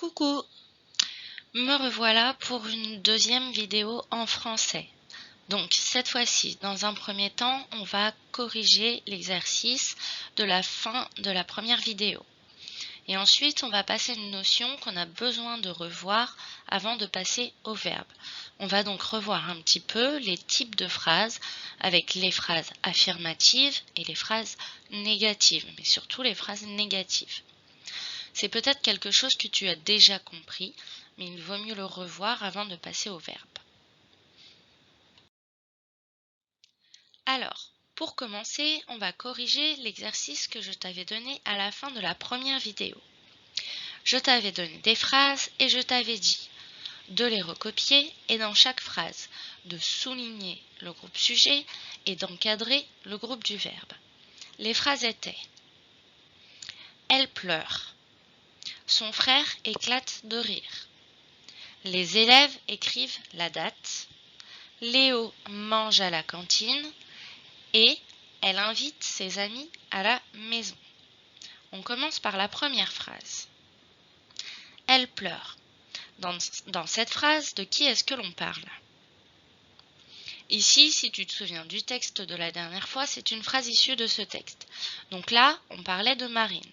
Coucou, me revoilà pour une deuxième vidéo en français. Donc cette fois-ci, dans un premier temps, on va corriger l'exercice de la fin de la première vidéo. Et ensuite, on va passer une notion qu'on a besoin de revoir avant de passer au verbe. On va donc revoir un petit peu les types de phrases avec les phrases affirmatives et les phrases négatives, mais surtout les phrases négatives. C'est peut-être quelque chose que tu as déjà compris, mais il vaut mieux le revoir avant de passer au verbe. Alors, pour commencer, on va corriger l'exercice que je t'avais donné à la fin de la première vidéo. Je t'avais donné des phrases et je t'avais dit de les recopier et dans chaque phrase, de souligner le groupe sujet et d'encadrer le groupe du verbe. Les phrases étaient « Elle pleure »,« Son frère éclate de rire », les élèves écrivent la date, Léo mange à la cantine et elle invite ses amis à la maison. On commence par la première phrase. Elle pleure. Dans cette phrase, de qui est-ce que l'on parle? Ici, si tu te souviens du texte de la dernière fois, c'est une phrase issue de ce texte. Donc là, on parlait de Marine.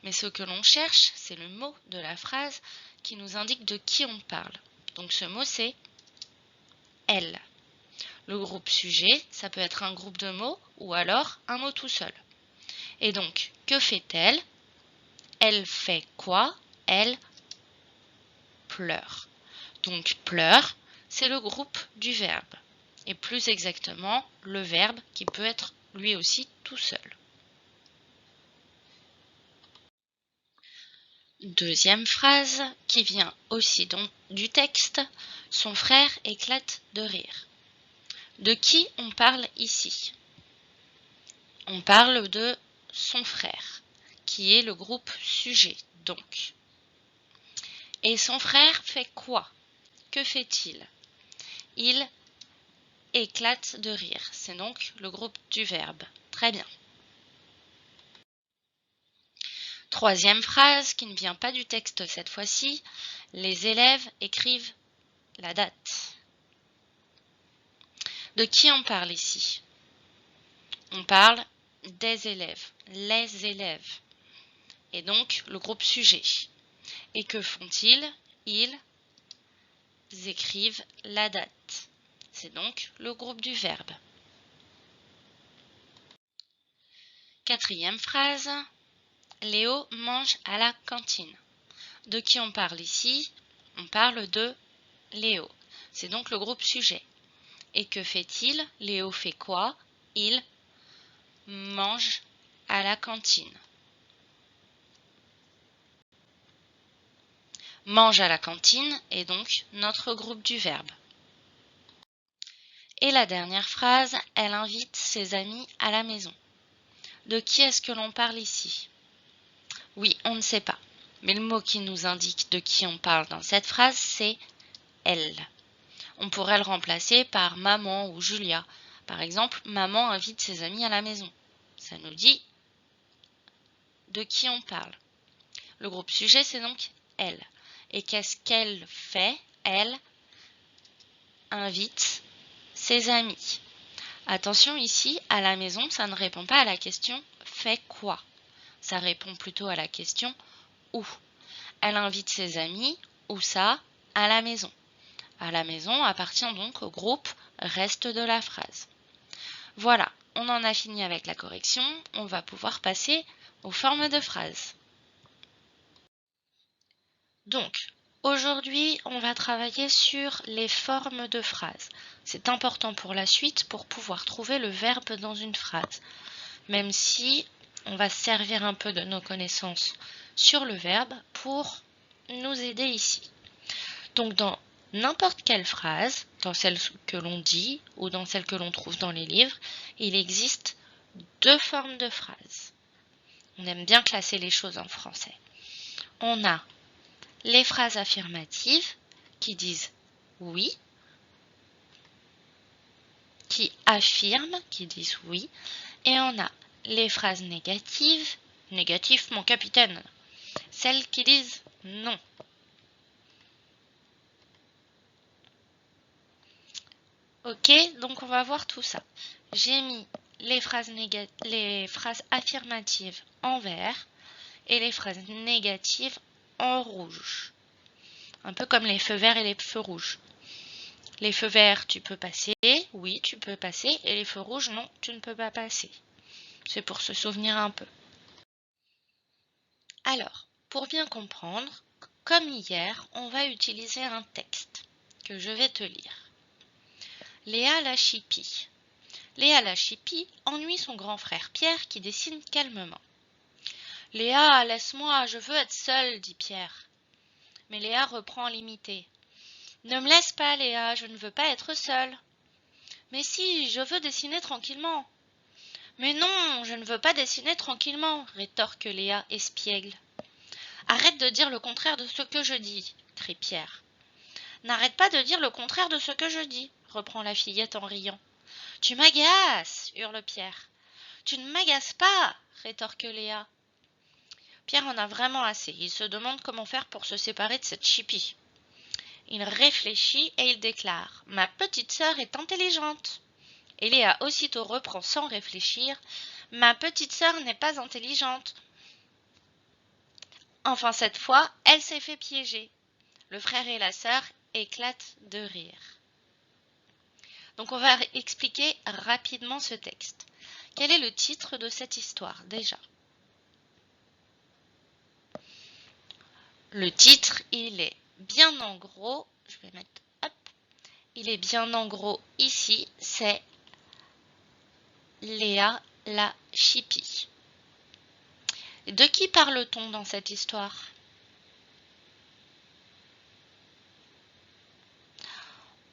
Mais ce que l'on cherche, c'est le mot de la phrase qui nous indique de qui on parle. Donc ce mot, c'est elle. Le groupe sujet, ça peut être un groupe de mots ou alors un mot tout seul. Et donc, que fait-elle? Elle fait quoi? Elle pleure. Donc, pleure, c'est le groupe du verbe. Et plus exactement, le verbe qui peut être lui aussi tout seul. Deuxième phrase qui vient aussi du texte, son frère éclate de rire. De qui on parle ici? On parle de son frère, qui est le groupe sujet, donc. Et son frère fait quoi? Que fait-il? Il éclate de rire, c'est donc le groupe du verbe. Très bien. Troisième phrase qui ne vient pas du texte cette fois-ci, les élèves écrivent la date. De qui on parle ici? On parle des élèves, les élèves, et donc le groupe sujet. Et que font-ils? Ils écrivent la date. C'est donc le groupe du verbe. Quatrième phrase, Léo mange à la cantine. De qui on parle ici? On parle de Léo. C'est donc le groupe sujet. Et que fait-il? Léo fait quoi? Il mange à la cantine. Mange à la cantine est donc notre groupe du verbe. Et la dernière phrase, elle invite ses amis à la maison. De qui est-ce que l'on parle ici? Oui, on ne sait pas. Mais le mot qui nous indique de qui on parle dans cette phrase, c'est « elle ». On pourrait le remplacer par « maman » ou « Julia ». Par exemple, « maman invite ses amis à la maison ». Ça nous dit de qui on parle. Le groupe sujet, c'est donc « elle ». Et qu'est-ce qu'elle fait? Elle invite ses amis. Attention ici, à la maison, ça ne répond pas à la question « fait quoi ?» Ça répond plutôt à la question « où ?» Elle invite ses amis, où ça? À la maison. À la maison appartient donc au groupe reste de la phrase. Voilà, on en a fini avec la correction, on va pouvoir passer aux formes de phrases. Donc, aujourd'hui, on va travailler sur les formes de phrases. C'est important pour la suite pour pouvoir trouver le verbe dans une phrase. Même si on va se servir un peu de nos connaissances sur le verbe pour nous aider ici. Donc, dans n'importe quelle phrase, dans celle que l'on dit ou dans celle que l'on trouve dans les livres, il existe deux formes de phrases. On aime bien classer les choses en français. On a les phrases affirmatives qui disent oui, qui affirment, qui disent oui, et on a les phrases négatives, négatif mon capitaine, Celles qui disent non. Ok, donc on va voir tout ça. J'ai mis les phrases affirmatives en vert et les phrases négatives en rouge. Un peu comme les feux verts et les feux rouges. Les feux verts, tu peux passer, oui, tu peux passer, et les feux rouges, non, tu ne peux pas passer. C'est pour se souvenir un peu. Alors, pour bien comprendre, comme hier, on va utiliser un texte que je vais te lire. Léa la chipie. Léa la chipie ennuie son grand frère Pierre qui dessine calmement. Léa, laisse-moi, je veux être seule, dit Pierre. Mais Léa reprend limité. Ne me laisse pas, Léa, je ne veux pas être seule. Mais si, je veux dessiner tranquillement. Mais non, je ne veux pas dessiner tranquillement, rétorque Léa espiègle. Arrête de dire le contraire de ce que je dis, crie Pierre. N'arrête pas de dire le contraire de ce que je dis, reprend la fillette en riant. Tu m'agaces, hurle Pierre. Tu ne m'agaces pas, rétorque Léa. Pierre en a vraiment assez, il se demande comment faire pour se séparer de cette chipie. Il réfléchit et il déclare « Ma petite sœur est intelligente !» Et Léa aussitôt reprend sans réfléchir « Ma petite sœur n'est pas intelligente !» Enfin cette fois, elle s'est fait piéger. Le frère et la sœur éclatent de rire. Donc on va expliquer rapidement ce texte. Quel est le titre de cette histoire déjà? Le titre, il est bien en gros, je vais mettre, hop, il est bien en gros ici, c'est Léa la chipie. De qui parle-t-on dans cette histoire?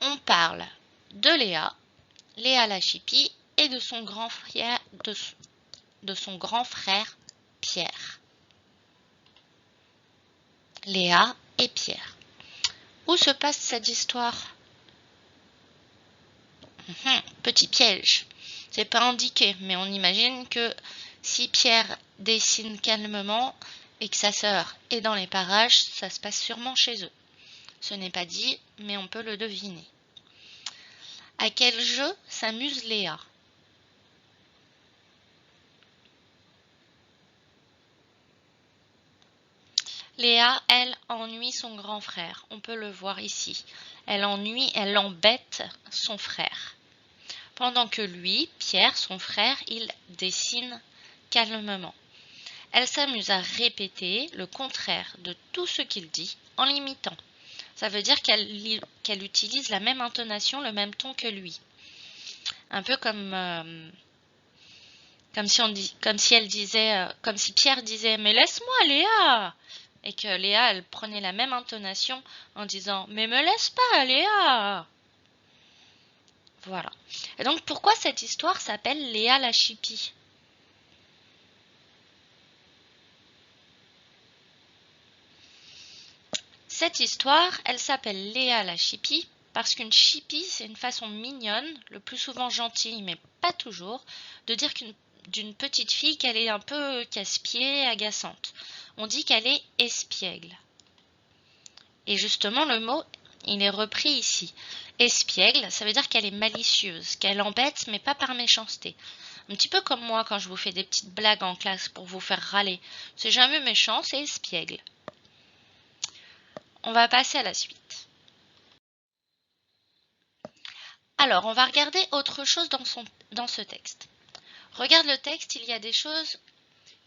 On parle de Léa, Léa la chipie, et de son grand frère, Pierre. Léa et Pierre. Où se passe cette histoire? Petit piège. C'est pas indiqué, mais on imagine que si Pierre dessine calmement et que sa sœur est dans les parages, ça se passe sûrement chez eux. Ce n'est pas dit, mais on peut le deviner. À quel jeu s'amuse Léa? Léa, elle, ennuie son grand frère. On peut le voir ici. Elle embête son frère. Pendant que lui, Pierre, son frère, il dessine calmement. Elle s'amuse à répéter le contraire de tout ce qu'il dit en l'imitant. Ça veut dire qu'elle utilise la même intonation, le même ton que lui. Un peu comme si Pierre disait « Mais laisse-moi, Léa !» et que Léa, elle prenait la même intonation en disant « Mais me laisse pas, Léa !» Voilà. Et donc, pourquoi cette histoire s'appelle Léa la chipie? Cette histoire, elle s'appelle Léa la chipie parce qu'une chipie, c'est une façon mignonne, le plus souvent gentille, mais pas toujours, de dire d'une petite fille qu'elle est un peu casse-pied, agaçante. On dit qu'elle est espiègle. Et justement, le mot, il est repris ici. Espiègle, ça veut dire qu'elle est malicieuse, qu'elle embête, mais pas par méchanceté. Un petit peu comme moi quand je vous fais des petites blagues en classe pour vous faire râler. C'est jamais méchant, c'est espiègle. On va passer à la suite. Alors, on va regarder autre chose dans ce texte. Regarde le texte, il y a des choses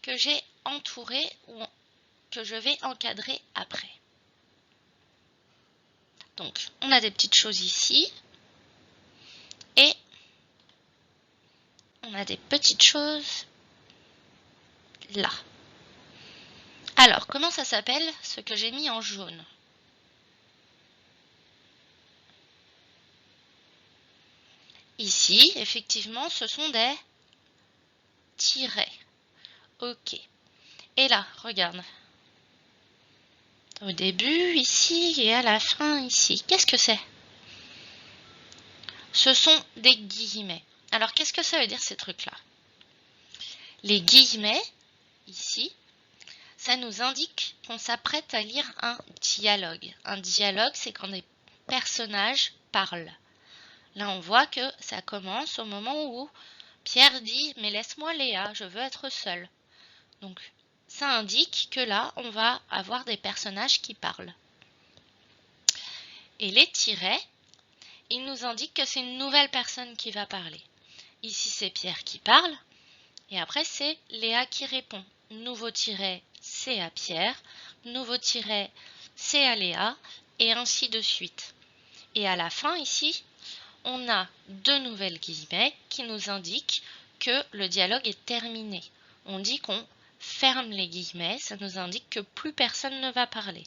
que j'ai entourées ou que je vais encadrer après. Donc, on a des petites choses ici. Et on a des petites choses là. Alors, comment ça s'appelle ce que j'ai mis en jaune? Ici, effectivement, ce sont des tirets. Ok. Et là, regarde. Au début, ici, et à la fin, ici. Qu'est-ce que c'est? Ce sont des guillemets. Alors, qu'est-ce que ça veut dire, ces trucs-là? Les guillemets, ici, ça nous indique qu'on s'apprête à lire un dialogue. Un dialogue, c'est quand des personnages parlent. Là, on voit que ça commence au moment où Pierre dit « Mais laisse-moi Léa, je veux être seul ». Donc, ça indique que là, on va avoir des personnages qui parlent. Et les tirets, ils nous indiquent que c'est une nouvelle personne qui va parler. Ici, c'est Pierre qui parle. Et après, c'est Léa qui répond. Nouveau tiret, c'est à Pierre. Nouveau tiret, c'est à Léa. Et ainsi de suite. Et à la fin, ici, on a deux nouvelles guillemets qui nous indiquent que le dialogue est terminé. On dit qu'on ferme les guillemets, ça nous indique que plus personne ne va parler.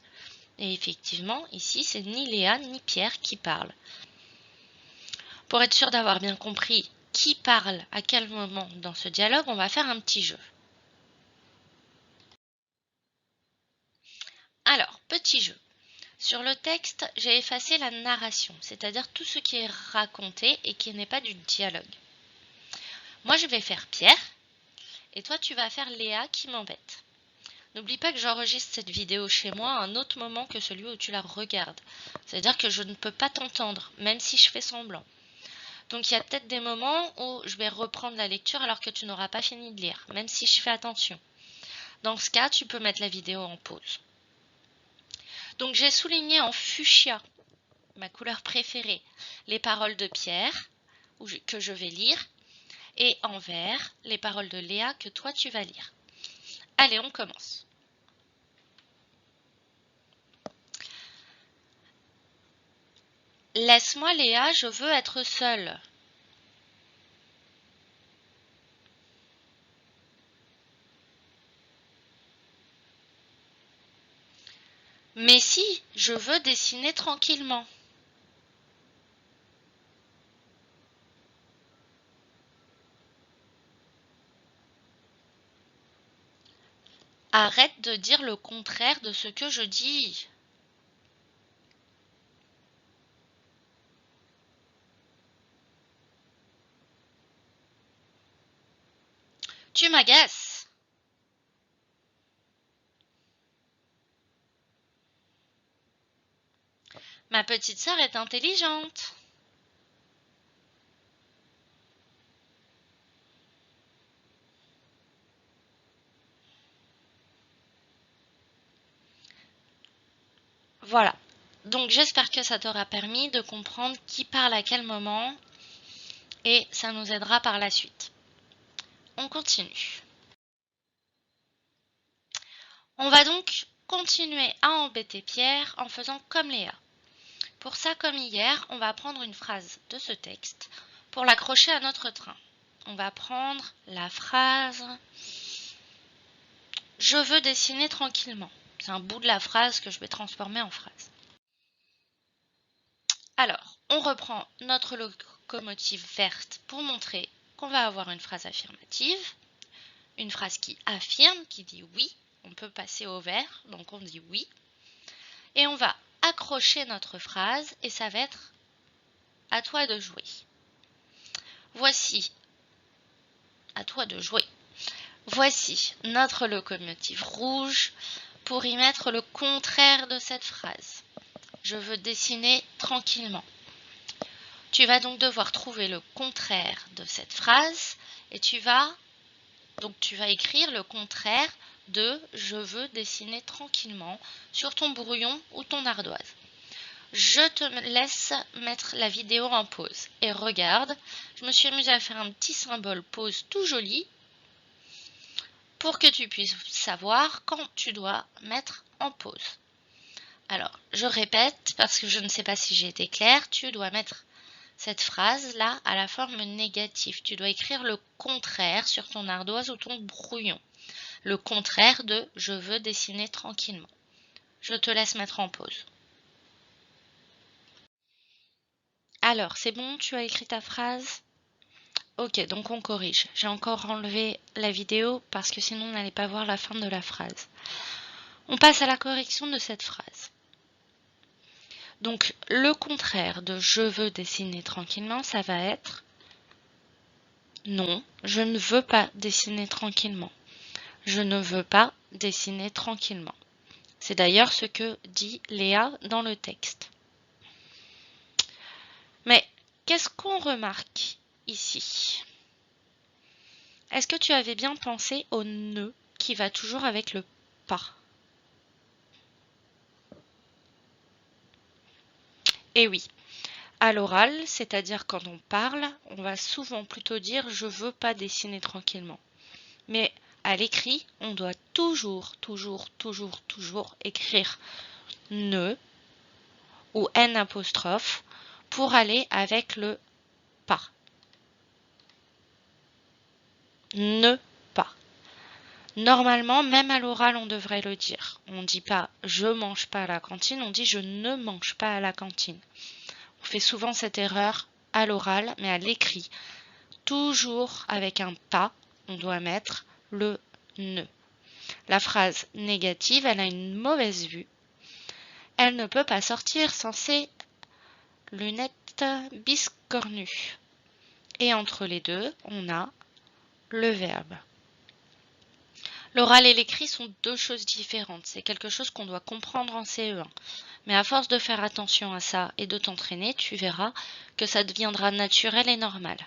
Et effectivement, ici, c'est ni Léa ni Pierre qui parlent. Pour être sûr d'avoir bien compris qui parle à quel moment dans ce dialogue, on va faire un petit jeu. Alors, petit jeu. Sur le texte, j'ai effacé la narration, c'est-à-dire tout ce qui est raconté et qui n'est pas du dialogue. Moi, je vais faire Pierre, et toi, tu vas faire Léa qui m'embête. N'oublie pas que j'enregistre cette vidéo chez moi à un autre moment que celui où tu la regardes. C'est-à-dire que je ne peux pas t'entendre, même si je fais semblant. Donc il y a peut-être des moments où je vais reprendre la lecture alors que tu n'auras pas fini de lire, même si je fais attention. Dans ce cas, tu peux mettre la vidéo en pause. Donc j'ai souligné en fuchsia, ma couleur préférée, les paroles de Pierre, que je vais lire, et en vert, les paroles de Léa que toi tu vas lire. Allez, on commence. Laisse-moi Léa, je veux être seule. Mais si, je veux dessiner tranquillement. Arrête de dire le contraire de ce que je dis. Tu m'agaces. Ma petite sœur est intelligente. Voilà. Donc j'espère que ça t'aura permis de comprendre qui parle à quel moment et ça nous aidera par la suite. On continue. On va donc continuer à embêter Pierre en faisant comme Léa. Pour ça, comme hier, on va prendre une phrase de ce texte pour l'accrocher à notre train. On va prendre la phrase « Je veux dessiner tranquillement ». C'est un bout de la phrase que je vais transformer en phrase. Alors, on reprend notre locomotive verte pour montrer qu'on va avoir une phrase affirmative, une phrase qui affirme, qui dit oui. On peut passer au vert, donc on dit oui. Et on va accrocher notre phrase et ça va être « à toi de jouer ». Voici, à toi de jouer. Voici notre locomotive rouge pour y mettre le contraire de cette phrase. Je veux dessiner tranquillement. Tu vas donc devoir trouver le contraire de cette phrase et tu vas écrire le contraire de « je veux dessiner tranquillement » sur ton brouillon ou ton ardoise. Je te laisse mettre la vidéo en pause et regarde, je me suis amusée à faire un petit symbole pause tout joli pour que tu puisses savoir quand tu dois mettre en pause. Alors, je répète parce que je ne sais pas si j'ai été claire, tu dois mettre cette phrase-là à la forme négative. Tu dois écrire le contraire sur ton ardoise ou ton brouillon. Le contraire de « je veux dessiner tranquillement ». Je te laisse mettre en pause. Alors, c'est bon, tu as écrit ta phrase? Ok, donc on corrige. J'ai encore enlevé la vidéo parce que sinon on n'allait pas voir la fin de la phrase. On passe à la correction de cette phrase. Donc, le contraire de « je veux dessiner tranquillement », ça va être « non, je ne veux pas dessiner tranquillement ». Je ne veux pas dessiner tranquillement. C'est d'ailleurs ce que dit Léa dans le texte. Mais qu'est-ce qu'on remarque ici? Est-ce que tu avais bien pensé au ne qui va toujours avec le pas? Eh oui, à l'oral, c'est-à-dire quand on parle, on va souvent plutôt dire « je veux pas dessiner tranquillement ». Mais à l'écrit, on doit toujours écrire « ne » ou « n » pour aller avec le « pas ». Ne pas. Normalement, même à l'oral, on devrait le dire. On ne dit pas « je mange pas à la cantine », on dit « je ne mange pas à la cantine ». On fait souvent cette erreur à l'oral, mais à l'écrit, toujours avec un « pas », on doit mettre le « ne ». La phrase négative, elle a une mauvaise vue. Elle ne peut pas sortir sans ses lunettes biscornues. Et entre les deux, on a le verbe. L'oral et l'écrit sont deux choses différentes. C'est quelque chose qu'on doit comprendre en CE1. Mais à force de faire attention à ça et de t'entraîner, tu verras que ça deviendra naturel et normal.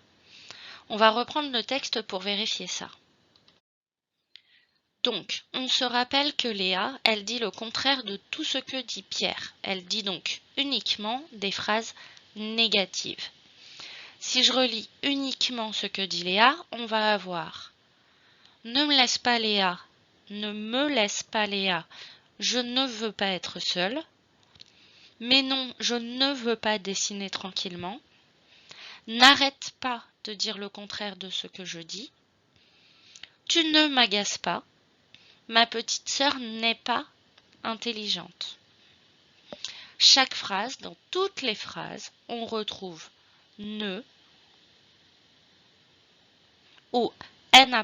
On va reprendre le texte pour vérifier ça. Donc, on se rappelle que Léa, elle dit le contraire de tout ce que dit Pierre. Elle dit donc uniquement des phrases négatives. Si je relis uniquement ce que dit Léa, on va avoir « Ne me laisse pas Léa »,« Ne me laisse pas Léa »,« Je ne veux pas être seule »,« Mais non, je ne veux pas dessiner tranquillement »,« N'arrête pas de dire le contraire de ce que je dis »,« Tu ne m'agaces pas »,« Ma petite sœur n'est pas intelligente ». Chaque phrase, dans toutes les phrases, on retrouve « ne » ou « n »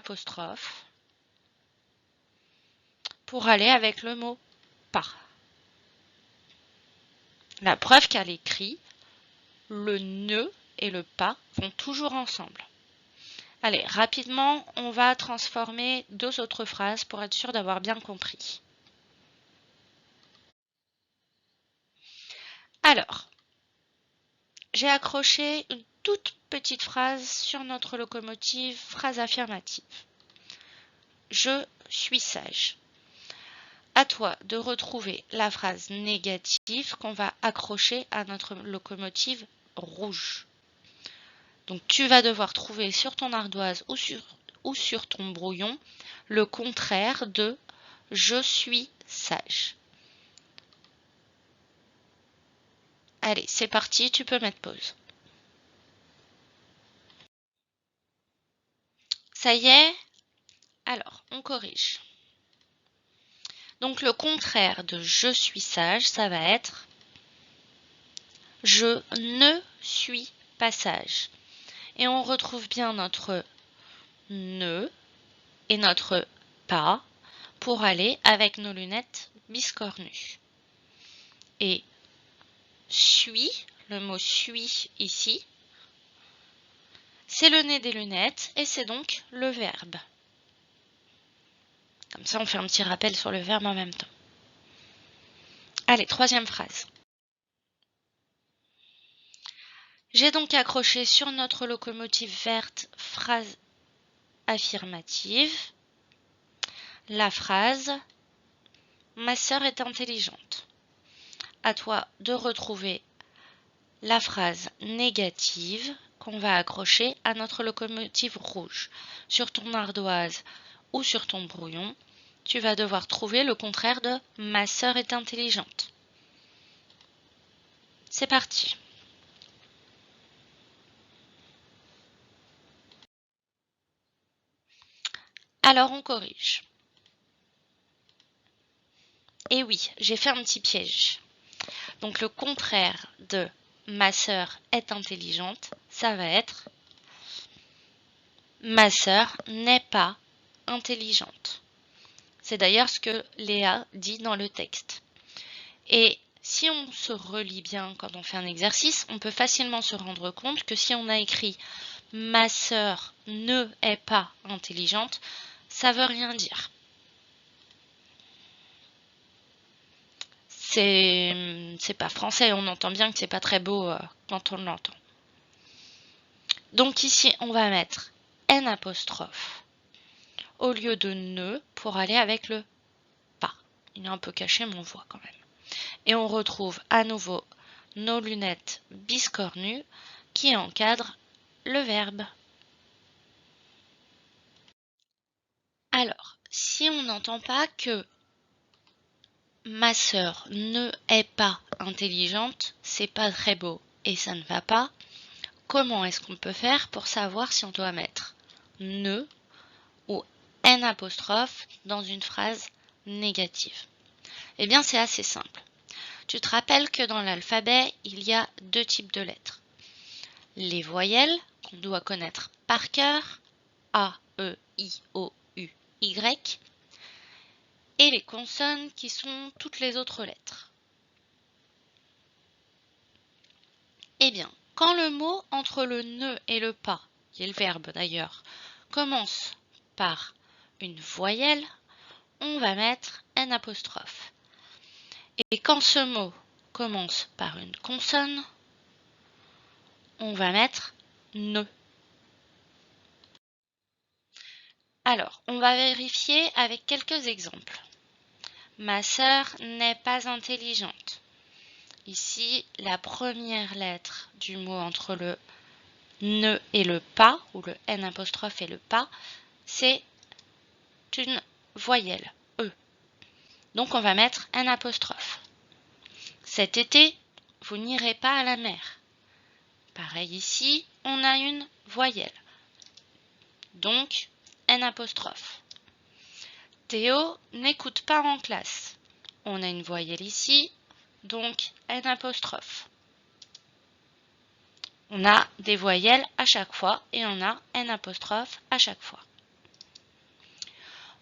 pour aller avec le mot « pas ». La preuve qu'à l'écrit, le « ne » et le « pas » vont toujours ensemble. Allez, rapidement, on va transformer deux autres phrases pour être sûr d'avoir bien compris. Alors, j'ai accroché une toute petite phrase sur notre locomotive, phrase affirmative. Je suis sage. À toi de retrouver la phrase négative qu'on va accrocher à notre locomotive rouge. Donc tu vas devoir trouver sur ton ardoise ou sur ton brouillon le contraire de « je suis sage ». Allez, c'est parti, tu peux mettre pause. Ça y est? Alors, on corrige. Donc le contraire de « je suis sage », ça va être « je ne suis pas sage ». Et on retrouve bien notre « ne » et notre « pas » pour aller avec nos lunettes biscornues. Et « suis », le mot « suis » ici, c'est le nez des lunettes et c'est donc le verbe. Comme ça, on fait un petit rappel sur le verbe en même temps. Allez, troisième phrase. J'ai donc accroché sur notre locomotive verte phrase affirmative la phrase « Ma sœur est intelligente ». À toi de retrouver la phrase négative qu'on va accrocher à notre locomotive rouge. Sur ton ardoise ou sur ton brouillon, tu vas devoir trouver le contraire de « ma sœur est intelligente ». C'est parti. Alors on corrige. Et oui, j'ai fait un petit piège. Donc le contraire de « ma sœur est intelligente », ça va être « ma sœur n'est pas intelligente ». C'est d'ailleurs ce que Léa dit dans le texte. Et si on se relit bien quand on fait un exercice, on peut facilement se rendre compte que si on a écrit « ma sœur ne est pas intelligente », ça veut rien dire. c'est pas français, on entend bien que c'est pas très beau quand on l'entend. Donc ici, on va mettre N apostrophe au lieu de ne pour aller avec le pas. Il est un peu caché, mais on voit quand même. Et on retrouve à nouveau nos lunettes biscornues qui encadrent le verbe. Alors, si on n'entend pas que ma sœur ne est pas intelligente, c'est pas très beau et ça ne va pas, comment est-ce qu'on peut faire pour savoir si on doit mettre ne ou N apostrophe dans une phrase négative? Eh bien, c'est assez simple. Tu te rappelles que dans l'alphabet, il y a deux types de lettres. Les voyelles, qu'on doit connaître par cœur, A, E, I, O, U, Y, et les consonnes qui sont toutes les autres lettres. Eh bien, quand le mot entre le ne et le pas, qui est le verbe d'ailleurs, commence par une voyelle, on va mettre N apostrophe. Et quand ce mot commence par une consonne, on va mettre ne. Alors, on va vérifier avec quelques exemples. Ma sœur n'est pas intelligente. Ici, la première lettre du mot entre le ne et le pas, ou le N apostrophe et le pas, c'est une voyelle, E. Donc on va mettre N apostrophe. Cet été, vous n'irez pas à la mer. Pareil ici, on a une voyelle. Donc, N apostrophe. Théo n'écoute pas en classe. On a une voyelle ici, donc N apostrophe. On a des voyelles à chaque fois et on a N apostrophe à chaque fois.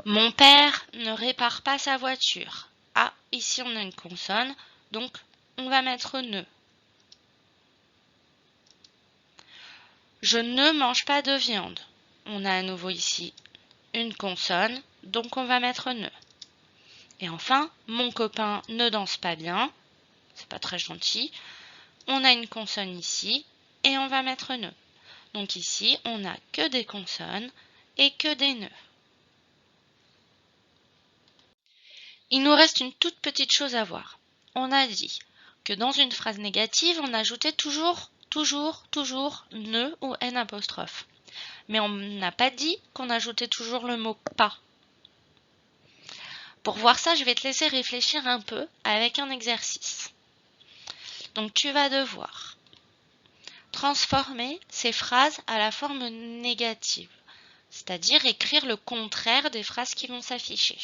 Mon père ne répare pas sa voiture. Ah, ici on a une consonne, donc on va mettre ne. Je ne mange pas de viande. On a à nouveau ici une consonne, donc on va mettre ne. Et enfin, mon copain ne danse pas bien. C'est pas très gentil. On a une consonne ici et on va mettre ne. Donc ici, on n'a que des consonnes et que des nœuds. Il nous reste une toute petite chose à voir. On a dit que dans une phrase négative, on ajoutait toujours ne ou N apostrophe. Mais on n'a pas dit qu'on ajoutait toujours le mot pas. Pour voir ça, je vais te laisser réfléchir un peu avec un exercice. Donc tu vas devoir transformer ces phrases à la forme négative, c'est-à-dire écrire le contraire des phrases qui vont s'afficher.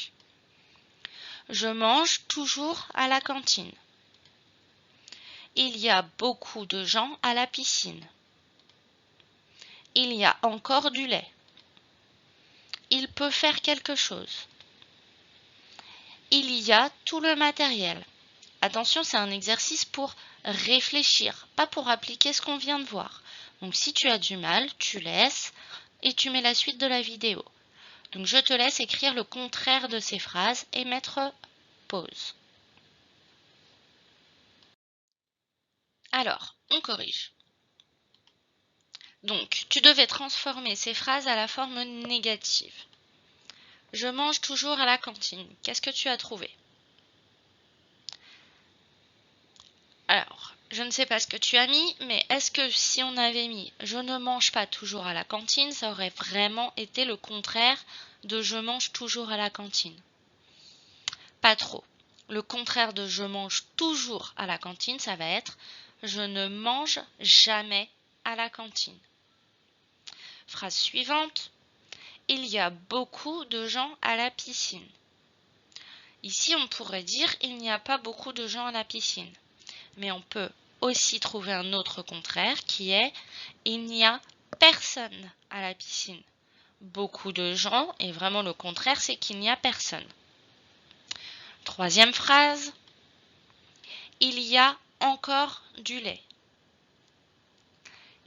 Je mange toujours à la cantine. Il y a beaucoup de gens à la piscine. Il y a encore du lait. Il peut faire quelque chose. Il y a tout le matériel. Attention, c'est un exercice pour réfléchir, pas pour appliquer ce qu'on vient de voir. Donc si tu as du mal, tu laisses et tu mets la suite de la vidéo. Donc je te laisse écrire le contraire de ces phrases et mettre pause. Alors, on corrige. Donc, tu devais transformer ces phrases à la forme négative. Je mange toujours à la cantine. Qu'est-ce que tu as trouvé? Alors, je ne sais pas ce que tu as mis, mais est-ce que si on avait mis « je ne mange pas toujours à la cantine », ça aurait vraiment été le contraire de « je mange toujours à la cantine ». Pas trop. Le contraire de « je mange toujours à la cantine », ça va être « je ne mange jamais à la cantine ». Phrase suivante. Il y a beaucoup de gens à la piscine. Ici, on pourrait dire « il n'y a pas beaucoup de gens à la piscine ». Mais on peut aussi trouver un autre contraire qui est « il n'y a personne à la piscine ». Beaucoup de gens, et vraiment le contraire, c'est qu'il n'y a personne. Troisième phrase. Il y a encore du lait.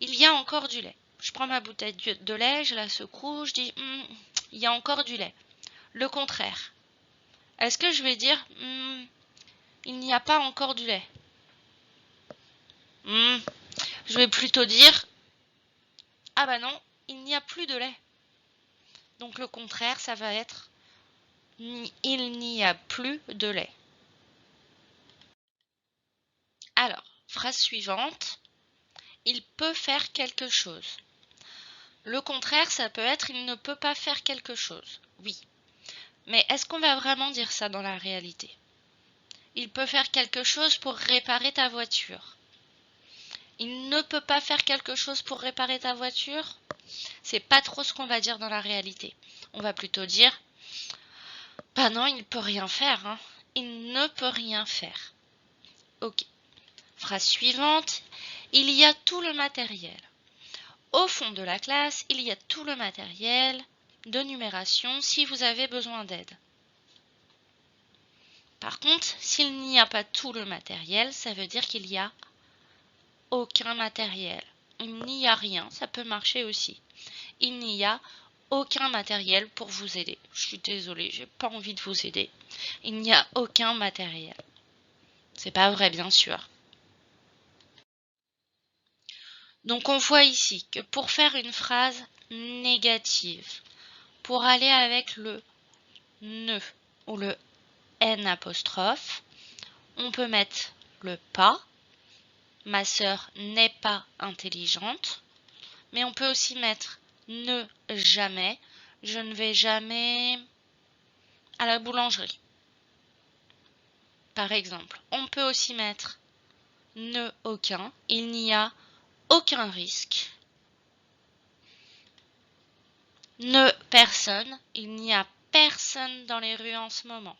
Il y a encore du lait. Je prends ma bouteille de lait, je la secoue, je dis il y a encore du lait. Le contraire. Est-ce que je vais dire il n'y a pas encore du lait. Je vais plutôt dire, ah bah non, il n'y a plus de lait. Donc le contraire, ça va être, il n'y a plus de lait. Alors, phrase suivante, il peut faire quelque chose. Le contraire, ça peut être, il ne peut pas faire quelque chose. Oui. Mais est-ce qu'on va vraiment dire ça dans la réalité? Il peut faire quelque chose pour réparer ta voiture. Il ne peut pas faire quelque chose pour réparer ta voiture? C'est pas trop ce qu'on va dire dans la réalité. On va plutôt dire, bah non, il peut rien faire, hein. Il ne peut rien faire. Ok. Phrase suivante, il y a tout le matériel. Au fond de la classe, il y a tout le matériel de numération si vous avez besoin d'aide. Par contre, s'il n'y a pas tout le matériel, ça veut dire qu'il n'y a aucun matériel. Il n'y a rien, ça peut marcher aussi. Il n'y a aucun matériel pour vous aider. Je suis désolée, j'ai pas envie de vous aider. Il n'y a aucun matériel. C'est pas vrai, bien sûr. Donc on voit ici que pour faire une phrase négative, pour aller avec le ne ou le n apostrophe, on peut mettre le pas. Ma sœur n'est pas intelligente. Mais on peut aussi mettre ne jamais. Je ne vais jamais à la boulangerie. Par exemple, on peut aussi mettre ne aucun. Il n'y a aucun risque. Ne personne. Il n'y a personne dans les rues en ce moment.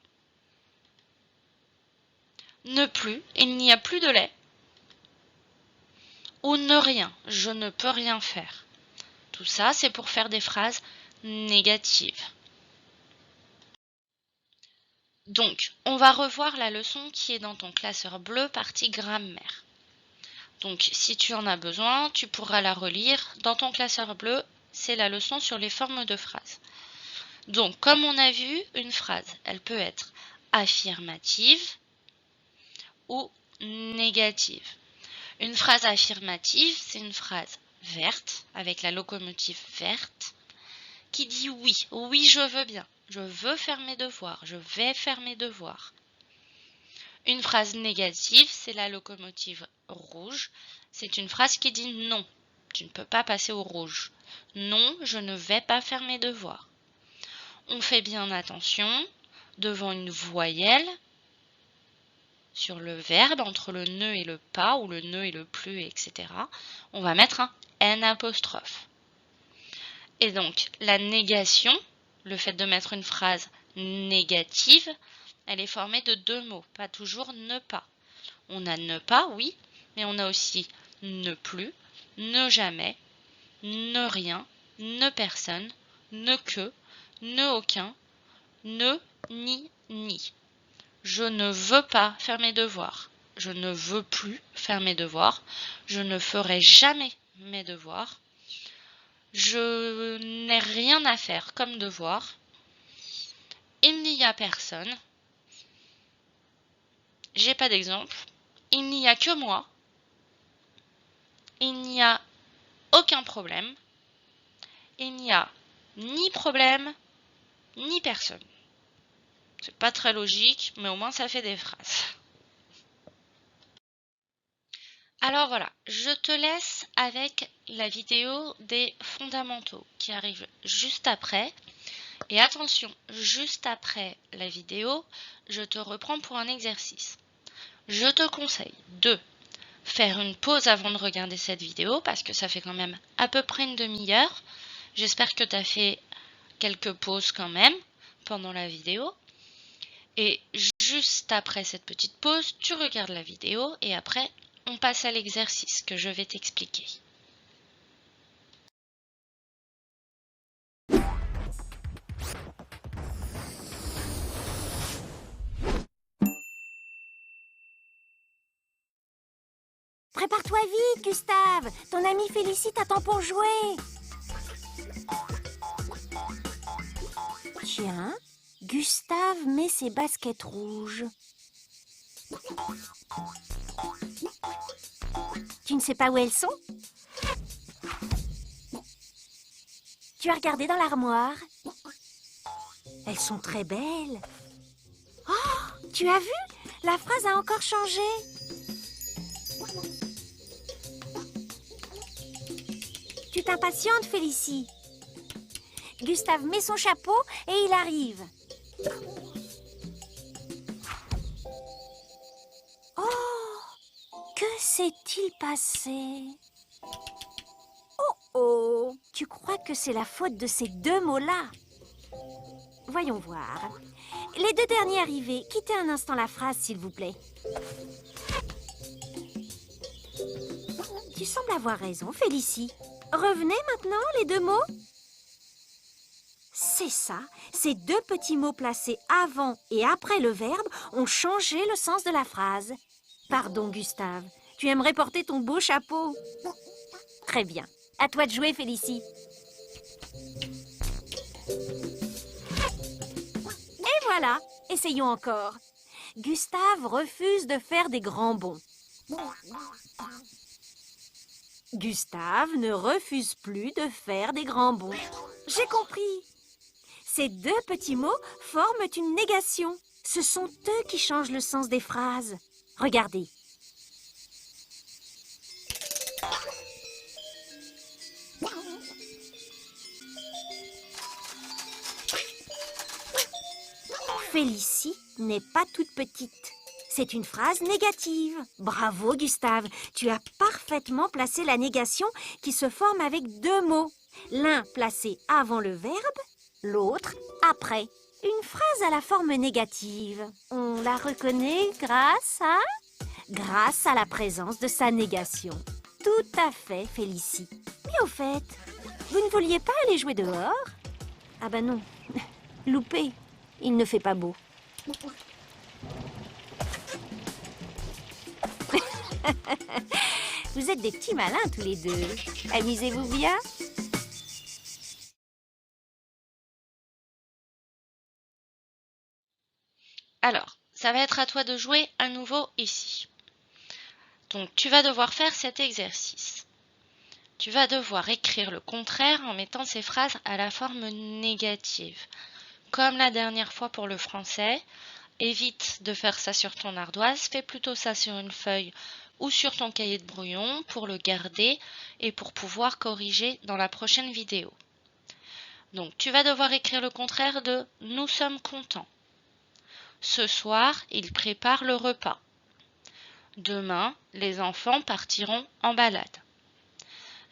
Ne plus. Il n'y a plus de lait. Ou ne rien. Je ne peux rien faire. Tout ça, c'est pour faire des phrases négatives. Donc, on va revoir la leçon qui est dans ton classeur bleu, partie grammaire. Donc, si tu en as besoin, tu pourras la relire. Dans ton classeur bleu, c'est la leçon sur les formes de phrases. Donc, comme on a vu, une phrase, elle peut être affirmative ou négative. Une phrase affirmative, c'est une phrase verte, avec la locomotive verte, qui dit oui, oui je veux bien, je veux faire mes devoirs, je vais faire mes devoirs. Une phrase négative, c'est la locomotive rouge, c'est une phrase qui dit non, tu ne peux pas passer au rouge. Non, je ne vais pas faire mes devoirs. On fait bien attention, devant une voyelle, sur le verbe, entre le ne et le pas, ou le ne et le plus, etc. On va mettre un n apostrophe. Et donc, la négation, le fait de mettre une phrase négative, elle est formée de deux mots, pas toujours ne pas. On a ne pas, oui, mais on a aussi ne plus, ne jamais, ne rien, ne personne, ne que, ne aucun, ne, ni, ni. Je ne veux pas faire mes devoirs. Je ne veux plus faire mes devoirs. Je ne ferai jamais mes devoirs. Je n'ai rien à faire comme devoir. Il n'y a personne. J'ai pas d'exemple. Il n'y a que moi. Il n'y a aucun problème. Il n'y a ni problème, ni personne. C'est pas très logique, mais au moins ça fait des phrases. Alors voilà, je te laisse avec la vidéo des fondamentaux qui arrive juste après. Et attention, juste après la vidéo, je te reprends pour un exercice. Je te conseille de faire une pause avant de regarder cette vidéo parce que ça fait quand même à peu près une demi-heure. J'espère que tu as fait quelques pauses quand même pendant la vidéo. Et juste après cette petite pause, tu regardes la vidéo et après, on passe à l'exercice que je vais t'expliquer. Prépare-toi vite, Gustave. Ton ami Félicite attend pour jouer. Tiens, Gustave met ses baskets rouges. Tu ne sais pas où elles sont? Tu as regardé dans l'armoire? Elles sont très belles. Oh, tu as vu? La phrase a encore changé. Tu t'impatientes, Félicie. Gustave met son chapeau et il arrive. Oh, que s'est-il passé? Oh oh, tu crois que c'est la faute de ces deux mots-là? Voyons voir. Les deux derniers arrivés, quittez un instant la phrase, s'il vous plaît. Tu sembles avoir raison, Félicie. Revenez maintenant, les deux mots. C'est ça, ces deux petits mots placés avant et après le verbe ont changé le sens de la phrase. Pardon, Gustave, tu aimerais porter ton beau chapeau. Très bien, à toi de jouer, Félicie. Et voilà, essayons encore. Gustave refuse de faire des grands bonds. Gustave ne refuse plus de faire des grands bonds. J'ai compris. Ces deux petits mots forment une négation. Ce sont eux qui changent le sens des phrases. Regardez. Félicie n'est pas toute petite. C'est une phrase négative. Bravo, Gustave. Tu as parfaitement placé la négation qui se forme avec deux mots. L'un placé avant le verbe, l'autre après. Une phrase à la forme négative. On la reconnaît grâce à la présence de sa négation. Tout à fait, Félicie. Mais au fait, vous ne vouliez pas aller jouer dehors? Ah ben non, loupé. Il ne fait pas beau. Vous êtes des petits malins tous les deux. Amusez-vous bien. Alors, ça va être à toi de jouer à nouveau ici. Donc, tu vas devoir faire cet exercice. Tu vas devoir écrire le contraire en mettant ces phrases à la forme négative. Comme la dernière fois pour le français, évite de faire ça sur ton ardoise, fais plutôt ça sur une feuille ou sur ton cahier de brouillon pour le garder et pour pouvoir corriger dans la prochaine vidéo. Donc, tu vas devoir écrire le contraire de « Nous sommes contents ». Ce soir, ils préparent le repas. Demain, les enfants partiront en balade.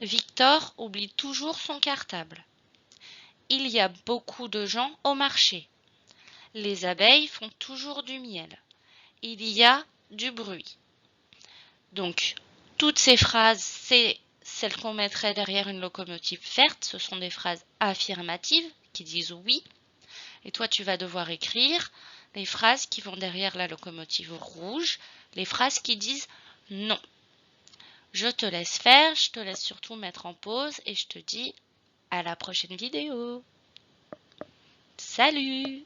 Victor oublie toujours son cartable. Il y a beaucoup de gens au marché. Les abeilles font toujours du miel. Il y a du bruit. Donc, toutes ces phrases, c'est celles qu'on mettrait derrière une locomotive verte. Ce sont des phrases affirmatives qui disent oui. Et toi, tu vas devoir écrire les phrases qui vont derrière la locomotive rouge, les phrases qui disent non. Je te laisse faire, je te laisse surtout mettre en pause et je te dis à la prochaine vidéo. Salut!